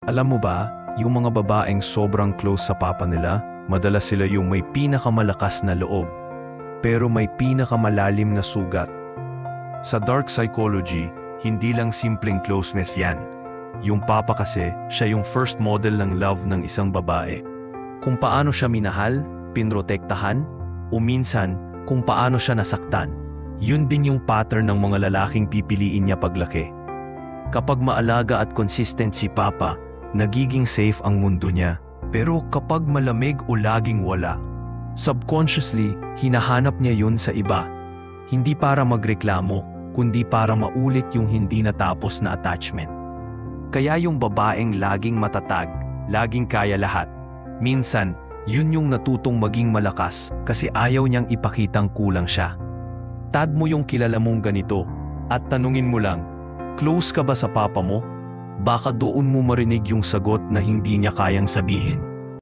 Alam mo ba, yung mga babaeng sobrang close sa papa nila, madalas sila yung may pinakamalakas na loob, pero may pinakamalalim na sugat. Sa dark psychology, hindi lang simpleng closeness yan. Yung papa kasi, siya yung first model ng love ng isang babae. Kung paano siya minahal, pinrotektahan, o minsan kung paano siya nasaktan. Yun din yung pattern ng mga lalaking pipiliin niya paglaki. Kapag maalaga at consistent si papa, nagiging safe ang mundo niya. Pero kapag malamig o laging wala, subconsciously, hinahanap niya yun sa iba. Hindi para magreklamo, kundi para maulit yung hindi natapos na attachment. Kaya yung babaeng laging matatag, laging kaya lahat. Minsan, yun yung natutong maging malakas kasi ayaw niyang ipakitang kulang siya. Tad mo yung kilala mong ganito at tanungin mo lang, close ka ba sa papa mo? Baka doon mo marinig yung sagot na hindi niya kayang sabihin.